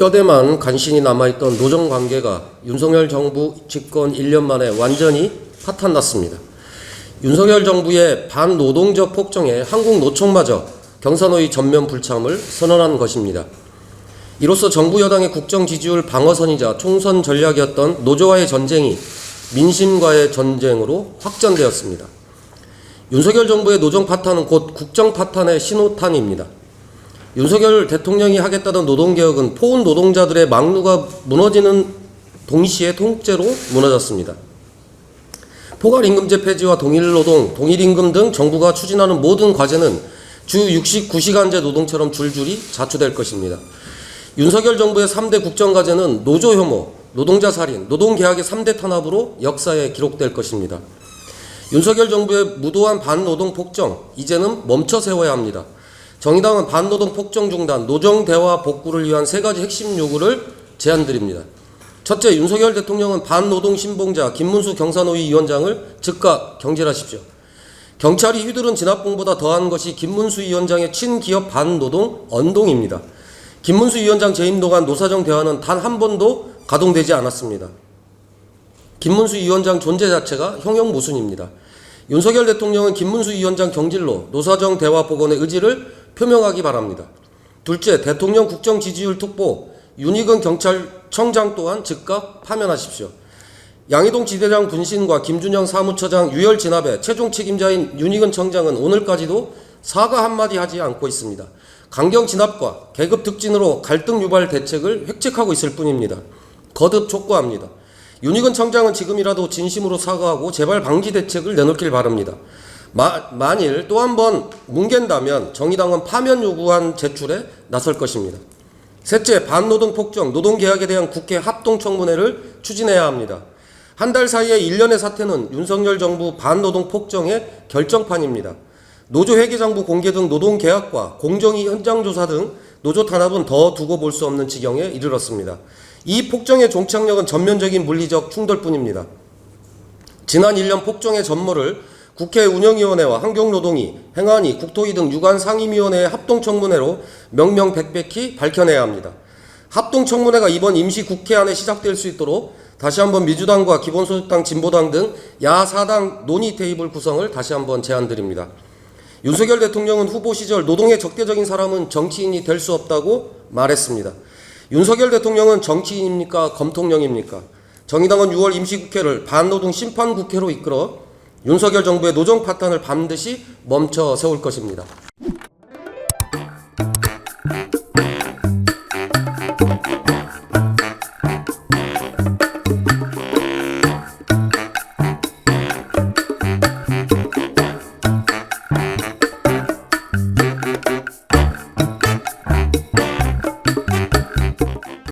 뼈대만 간신히 남아있던 노정관계가 윤석열 정부 집권 1년 만에 완전히 파탄났습니다. 윤석열 정부의 반노동적 폭정에 한국노총마저 경사노위 전면 불참을 선언한 것입니다. 이로써 정부 여당의 국정 지지율 방어선이자 총선 전략이었던 노조와의 전쟁이 민심과의 전쟁으로 확전되었습니다. 윤석열 정부의 노정 파탄은 곧 국정 파탄의 신호탄입니다. 윤석열 대통령이 하겠다던 노동개혁은 포운 노동자들의 막루가 무너지는 동시에 통째로 무너졌습니다. 포괄임금제 폐지와 동일노동, 동일임금 등 정부가 추진하는 모든 과제는 주 69시간제 노동처럼 줄줄이 자초될 것입니다. 윤석열 정부의 3대 국정과제는 노조 혐오, 노동자 살인, 노동계약의 3대 탄압으로 역사에 기록될 것입니다. 윤석열 정부의 무도한 반노동 폭정, 이제는 멈춰 세워야 합니다. 정의당은 반노동 폭정 중단, 노정 대화 복구를 위한 3가지 핵심 요구를 제안드립니다. 첫째, 윤석열 대통령은 반노동 신봉자 김문수 경사노위 위원장을 즉각 경질하십시오. 경찰이 휘두른 진압봉보다 더한 것이 김문수 위원장의 친기업 반노동 언동입니다. 김문수 위원장 재임 동안 노사정 대화는 단 한 번도 가동되지 않았습니다. 김문수 위원장 존재 자체가 형용모순입니다. 윤석열 대통령은 김문수 위원장 경질로 노사정 대화 복원의 의지를 표명하기 바랍니다. 둘째, 대통령 국정 지지율 특보 윤희근 경찰청장 또한 즉각 파면하십시오. 양이동 지대장 분신과 김준영 사무처장 유혈 진압의 최종 책임자인 윤희근 청장은 오늘까지도 사과 한마디 하지 않고 있습니다. 강경 진압과 계급 특진으로 갈등 유발 대책을 획책하고 있을 뿐입니다. 거듭 촉구합니다. 윤희근 청장은 지금이라도 진심으로 사과하고 재발 방지 대책을 내놓길 바랍니다. 만일 또 한 번 뭉갠다면 정의당은 파면 요구안 제출에 나설 것입니다. 셋째, 반노동 폭정, 노동계약에 대한 국회 합동청문회를 추진해야 합니다. 한 달 사이의 일련의 사태는 윤석열 정부 반노동 폭정의 결정판입니다. 노조 회계장부 공개 등 노동계약과 공정위 현장조사 등 노조 탄압은 더 두고 볼 수 없는 지경에 이르렀습니다. 이 폭정의 종착역은 전면적인 물리적 충돌뿐입니다. 지난 1년 폭정의 전모를 국회 운영위원회와 환경노동위, 행안위, 국토위 등 유관 상임위원회의 합동청문회로 명명백백히 밝혀내야 합니다. 합동청문회가 이번 임시국회 안에 시작될 수 있도록 다시 한번 민주당과 기본소득당, 진보당 등 야4당 논의 테이블 구성을 다시 한번 제안드립니다. 윤석열 대통령은 후보 시절 노동에 적대적인 사람은 정치인이 될 수 없다고 말했습니다. 윤석열 대통령은 정치인입니까? 검통령입니까? 정의당은 6월 임시국회를 반노동 심판국회로 이끌어 윤석열 정부의 노정 파탄을 반드시 멈춰 세울 것입니다.